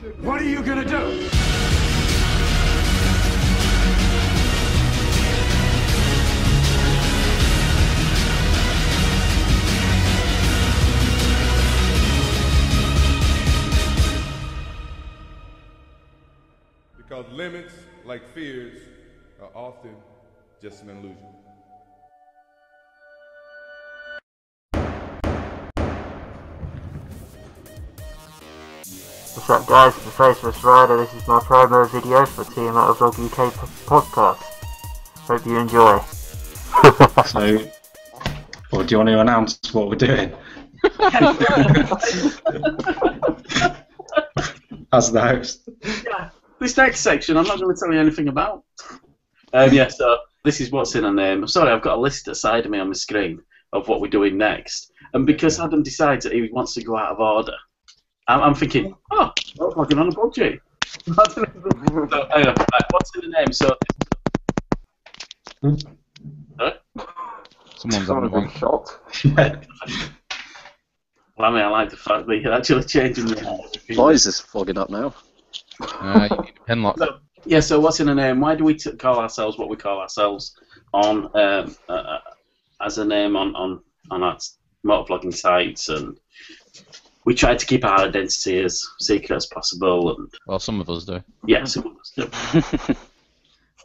What are you gonna do? Because limits, like fears, are often just an illusion. What's up guys, it's the Faceless Rider. This is my promo video for TeamMotoVlogUK podcast. Hope you enjoy. So, well, do you want to announce what we're doing? As the host. Yeah, this next section I'm not going to tell you anything about. Yeah, so this is what's in a name. Sorry, I've got a list aside of me on the screen of what we're doing next. And because Adam decides that he wants to go out of order, I'm thinking, oh, we're fucking on a budget. So, anyway, right, what's in the name? So, Someone's having a shot. Yeah. Well, I mean, I like the fact that you're actually changing the hair. Why is this fogging up now? You need a pen lock. So, yeah, so what's in a name? Why do we call ourselves what we call ourselves on as a name on our motovlogging sites, and we try to keep our identity as secret as possible. And Well, some of us do. yeah, some of us do.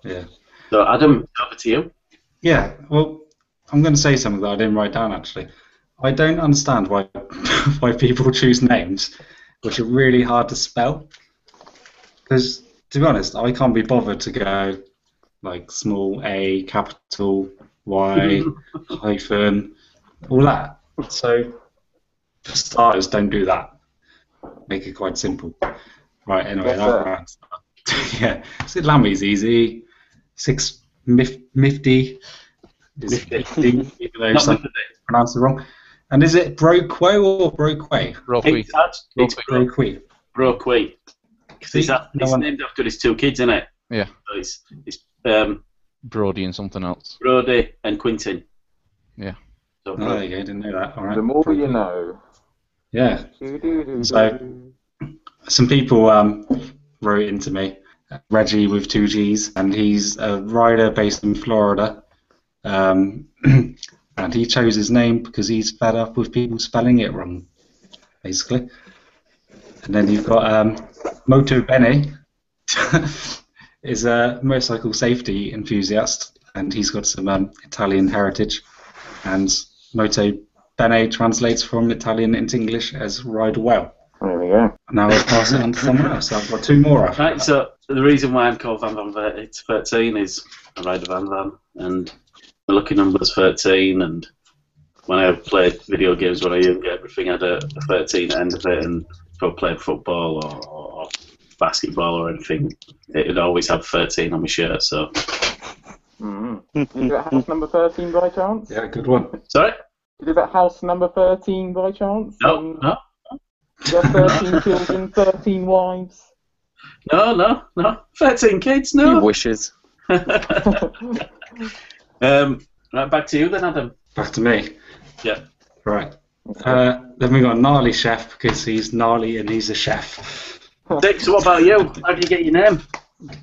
Yeah. So Adam, over to you. Yeah, well, I'm going to say something that I didn't write down actually. I don't understand why why people choose names which are really hard to spell. Because, to be honest, I can't be bothered to go like small a, capital Y, hyphen, all that. So, for starters, don't do that. Make it quite simple. Right, anyway, that yeah, so Lammy's easy. 650 is 50, even though Not some pronounce it wrong. And is it Broquo or Broquay? Rocky. It's Broquay. Broquay. Because no it's one- named after his two kids, isn't it? Yeah. So it's Brody and something else. Brody and Quintin. Yeah. So Oh, there you go, didn't know that. All right. The more you know. Yeah. So, some people wrote into me, Reggie with 2 G's, and he's a rider based in Florida. And he chose his name because he's fed up with people spelling it wrong, basically. And then you've got Moto Bene, is a motorcycle safety enthusiast, and he's got some Italian heritage. And Moto Bene translates from Italian into English as ride well. There we go. Now I'll pass it on to someone else. So I've got 2 more after right, that. so the reason why I'm called Van Van 13 is I ride a Van Van, and the lucky number's 13, and when I played video games when I was younger, everything had a 13 at the end of it, and if I played football or basketball or anything, it would always have 13 on my shirt, so... Is that house number 13 by chance? Yeah, good one. Sorry? Is that house number 13 by chance? No, no. Is there 13 children, 13 wives? No. 13 kids, He no. wishes. Right, back to you then, Adam. Back to me. Yeah. Right. Then we got Gnarly Chef because he's gnarly and he's a chef. Dick, so what about you? How do you get your name?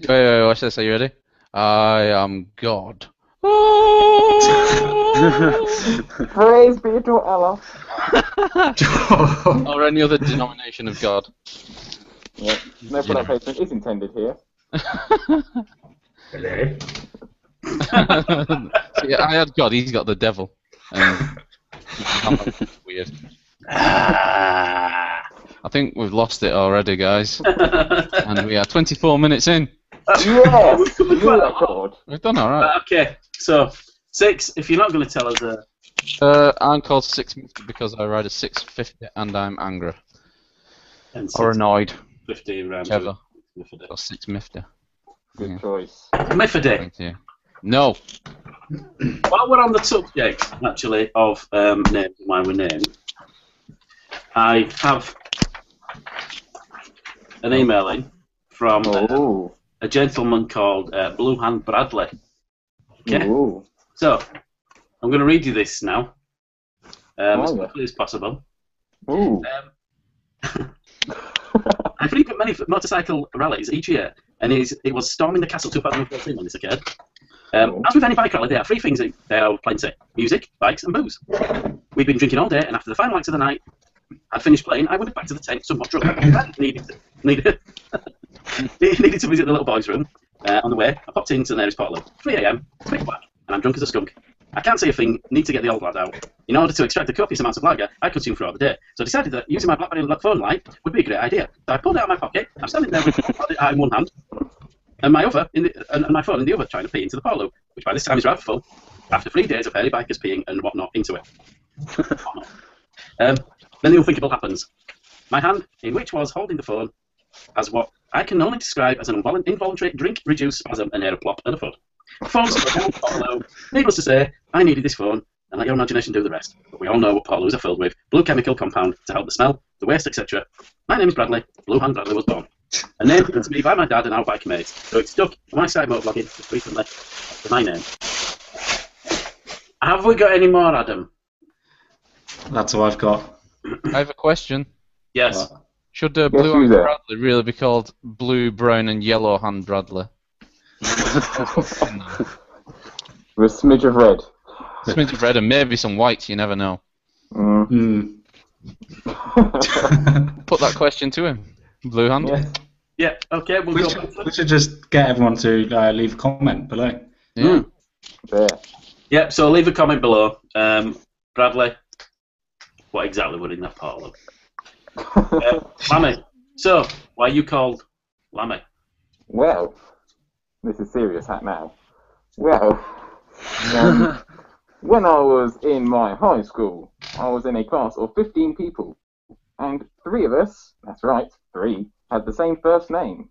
Wait, watch this. Are you ready? I am God. Praise be to Allah. Or any other denomination of God. Yeah, no product placement is intended here. Hello. So, yeah, I had God, he's got the devil. Weird. I think we've lost it already, guys. And we are 24 minutes in. Yeah, We've covered quite a lot. record. We've done alright. Right, okay, so 6, if you're not going to tell us I'm called 650 because I ride a 650 and I'm angry. and Or annoyed. 50 rounds. Whichever. Or 650. Good Yeah. choice. Miffody. Thank you. No. While we're on the subject, actually, of names and why we're named, I have an email in from a gentleman called Blue Hand Bradley. Okay? Ooh. So, I'm going to read you this now, as yeah. quickly as possible. Ooh. I frequent many motorcycle rallies each year, and it was Storming the Castle 2014 when this occurred. As with any bike rally, there are three things there are plenty: music, bikes, and booze. We'd been drinking all day, and after the final acts of the night had finished playing, I went back to the tent somewhat drunk. needed to visit the little boys' room. On the way, I popped into the nearest portal. 3 a.m. Quick whack, and I'm drunk as a skunk. I can't say a thing, need to get the old lad out. In order to extract the copious amounts of lager I consume throughout the day, so I decided that using my BlackBerry phone light would be a great idea. So I pulled it out of my pocket, I'm standing there with it in one hand, and my phone in the other, trying to pee into the portal, which by this time is rather full, after 3 days of early bikers peeing and whatnot into it. Then the unthinkable happens. My hand, in which was holding the phone, as what I can only describe as an involuntary drink-reduced spasm, an air plop, and a thud. Phones Portalo. Needless to say, I needed this phone, and let your imagination do the rest. But we all know what Portalos are filled with: blue chemical compound to help the smell, the waste, etc. My name is Bradley. Blue Hand Bradley was born. A name given to me by my dad and our bike mates, so it's stuck when I started motovlogging just recently after my name. Have we got any more, Adam? That's all I've got. I have a question. Yes. Should Blue Hand Bradley really be called Blue, Brown, and Yellow Hand Bradley? With a smidge of red. Smidge of red and maybe some whites, you never know. Put that question to him. Blue Hand? Yeah, okay, we'll go. We should just get everyone to leave a comment below. Yeah. There. Yeah, so leave a comment below. Bradley, what exactly would in that portal? Lammy, so, why are you called Lammy? Well, this is serious hat now. Well, when I was in my high school, I was in a class of 15 people, and 3 of us, that's right, 3, had the same first name.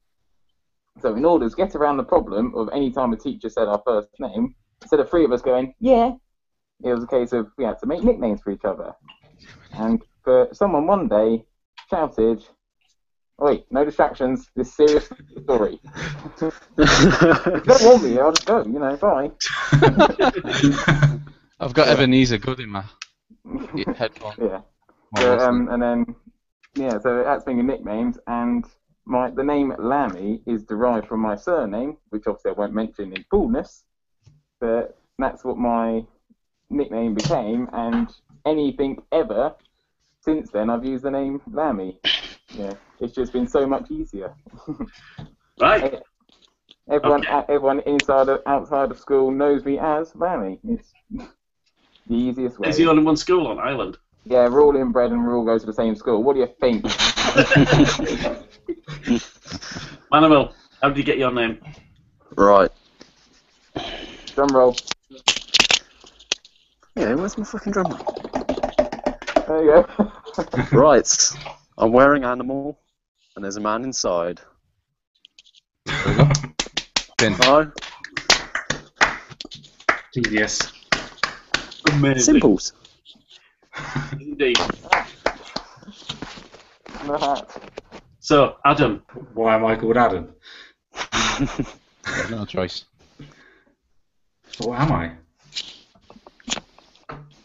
So in order to get around the problem of any time a teacher said our first name, instead of 3 of us going, yeah, it was a case of we had to make nicknames for each other. And for someone one day shouted, wait, no distractions, this is serious story. If you don't want me, I'll just go, bye. I've got Ebenezer Good in my headphone. Yeah. So, and then, so that's being a nicknames, and the name Lammy is derived from my surname, which obviously I won't mention in fullness, but that's what my nickname became, and anything ever since then I've used the name Lammy. Yeah, it's just been so much easier. Right. Everyone inside or outside of school knows me as Lammy. It's the easiest way. Is he only one school on Ireland? Yeah, we're all inbred and we all go to the same school. What do you think? Manuel, how did you get your name? Right. Drum roll. Yeah, where's my fucking drum roll? There you go. Right. I'm wearing animal, and there's a man inside. There we go. Pin. Hello? Genius. Amazing. Simples. Indeed. No hat. So, Adam. Why am I called Adam? No choice. What am I?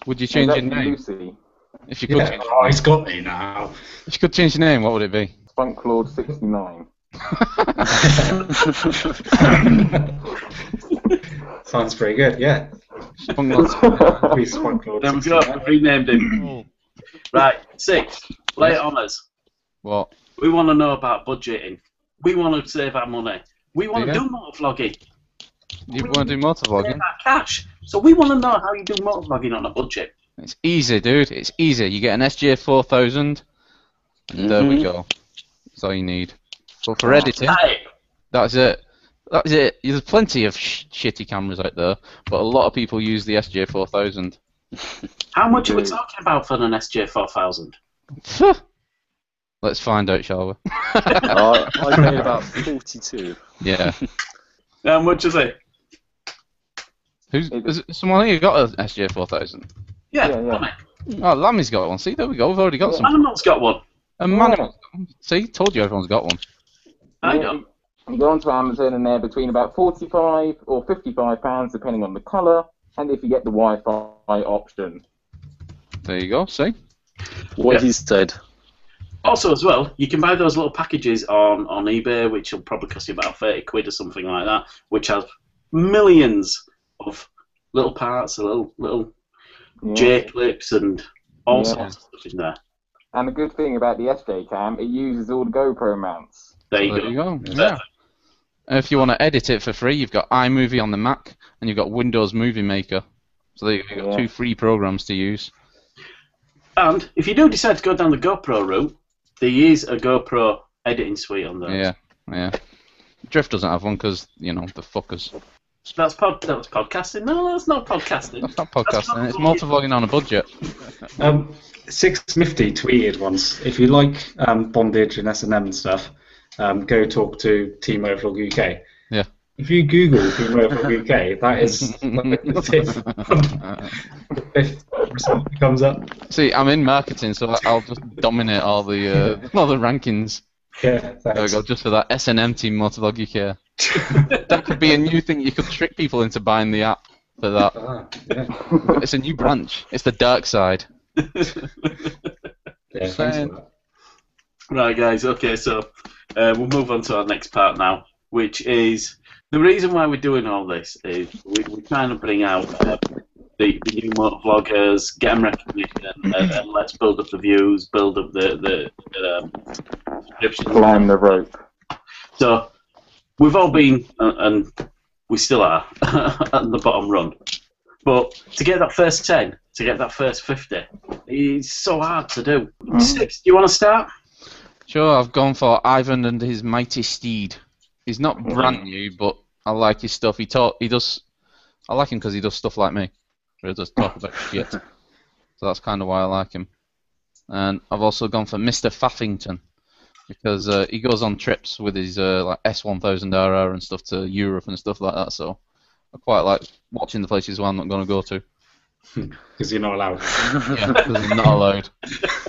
Would you change your That's name? Lucy. If you could, Yeah. Oh, he's got me now. if you could change your name, what would it be? Spunk Lord 69. Sounds pretty good, yeah. Be Spunk Lord There we go. 69. We've renamed him. Right. 6. Lay it on us. What? We want to know about budgeting. We want to save our money. We want to Yeah. do motovlogging. You want to do motovlogging? Save our cash. So we want to know how you do motovlogging on a budget. It's easy, dude. It's easy. You get an SJ4000, and there we go. That's all you need. But for editing, Right. that's it. That's it. There's plenty of shitty cameras out there, but a lot of people use the SJ4000. How much are we talking about for an SJ4000? Let's find out, shall we? I paid about 42. Yeah. How much is it? Is it someone here got an SJ4000? Yeah, Yeah, yeah. Lammy. Oh, Lammy's got one. See, there we go. We've already got some. Animal's got one. And man, see, told you everyone's got one. I don't. You go onto Amazon and they're between about £45 or £55 depending on the colour, and if you get the Wi-Fi option. There you go. See. What he said. Also, as well, you can buy those little packages on eBay, which will probably cost you about 30 quid or something like that, which has millions of little parts, little J clips, and all sorts of stuff in there. And the good thing about the SJ Cam, it uses all the GoPro mounts. There you go. Yeah. And if you want to edit it for free, you've got iMovie on the Mac, and you've got Windows Movie Maker. So you've got 2 free programs to use. And if you do decide to go down the GoPro route, there is a GoPro editing suite on there. Yeah. Drift doesn't have one because, the fuckers. That's podcasting. No, that's not podcasting. That's not podcasting. It's motovlogging on a budget. 650 tweeted once. If you like bondage and S&M and stuff, go talk to TeamMotoVlogUK. Yeah. If you Google TeamMotoVlogUK, that is the fifth result that comes up. See, I'm in marketing, so I'll just dominate all the rankings. Yeah, there we go, just for that S&M TeamMotoVlogUK. That could be a new thing. You could trick people into buying the app for that. It's a new branch. It's the dark side. Yeah, thanks for that. Right, guys. Okay, so we'll move on to our next part now, which is the reason why we're doing all this is we're trying to bring out the new motovloggers, get them recognition, and let's build up the views, build up the subscriptions. Climb the rope. So we've all been, and we still are, at the bottom run. But to get that first 10, to get that first 50, it's so hard to do. Six, do you want to start? Sure, I've gone for Ivan and his mighty steed. He's not brand new, but I like his stuff. I like him because he does stuff like me. Where he does talk about shit. So that's kind of why I like him. And I've also gone for Mr. Faffington because he goes on trips with his like S1000RR and stuff to Europe and stuff like that. So I quite like watching the places where I'm not going to go to. Because you're not allowed. Yeah, because I'm not allowed.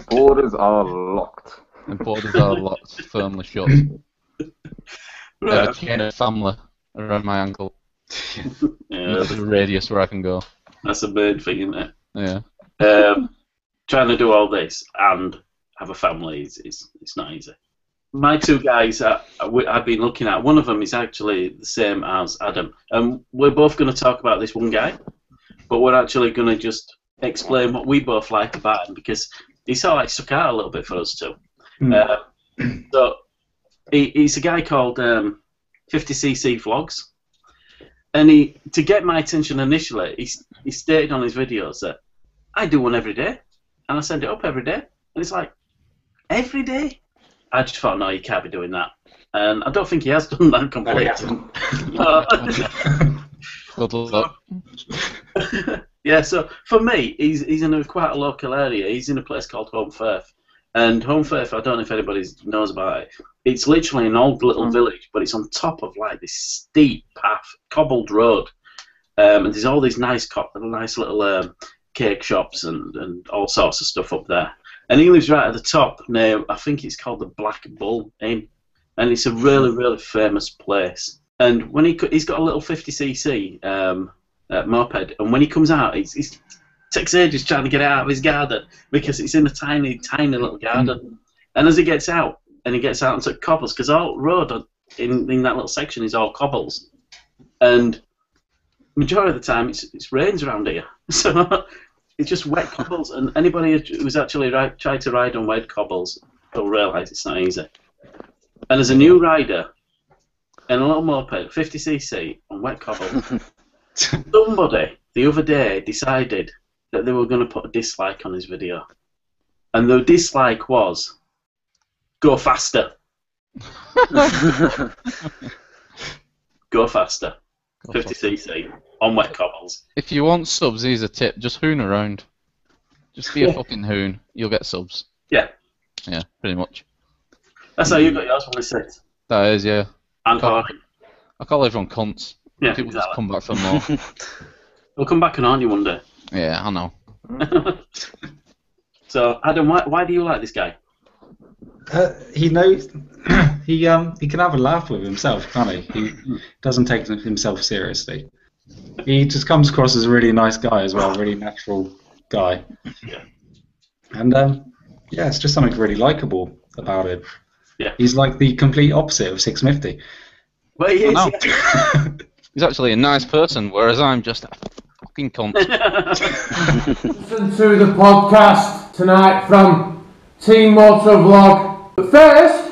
Borders are locked. The borders are locked, firmly shut. I have a chain of family around my ankle. That's the radius where I can go. That's the main thing, isn't it? Yeah. Trying to do all this and have a family is not easy. My 2 guys I've been looking at, one of them is actually the same as Adam. And we're both going to talk about this one guy, but we're actually going to just explain what we both like about him because he sort of like stuck out a little bit for us too. So he's a guy called 50cc Vlogs. And to get my attention initially, he stated on his videos that I do one every day, and I send it up every day. And it's like, every day? I just thought, no, you can't be doing that. And I don't think he has done that completely. Good luck. Yeah, so for me, he's in quite a local area. He's in a place called Home Firth. And Home Firth, I don't know if anybody knows about it. It's literally an old little village, but it's on top of like this steep path, cobbled road. And there's all these nice little cake shops and all sorts of stuff up there. And he lives right at the top near, I think it's called the Black Bull Inn. And it's a really, really famous place. And when he's got a little 50cc moped, and when he comes out, he's takes ages trying to get it out of his garden because it's in a tiny, tiny little garden. And as he gets out, onto cobbles, because all road in that little section is all cobbles, and majority of the time it's rains around here, so it's just wet cobbles. And anybody who's actually tried to ride on wet cobbles will realise it's not easy. And as a new rider in a little moped, 50cc on wet cobbles, somebody the other day decided that they were going to put a dislike on his video. And the dislike was, go faster. Go faster. 50cc on wet cobbles. If you want subs, here's a tip. Just hoon around. Just be a fucking hoon. You'll get subs. Yeah. Yeah, pretty much. That's how you got yours, when it. That is, yeah. And horny. I call everyone cunts. Yeah, people exactly. just come back for more. We'll come back and on you one day. Yeah, I know. So, Adam, why do you like this guy? He knows he can have a laugh with himself, can't he? He doesn't take himself seriously. He just comes across as a really nice guy as well, really natural guy. Yeah. And yeah, it's just something really likable. about him. Yeah. He's like the complete opposite of 650. Well, he is. know. Yeah. He's actually a nice person, whereas I'm just a fucking cunt. Listen to the podcast tonight from TeamMotoVlog. But first,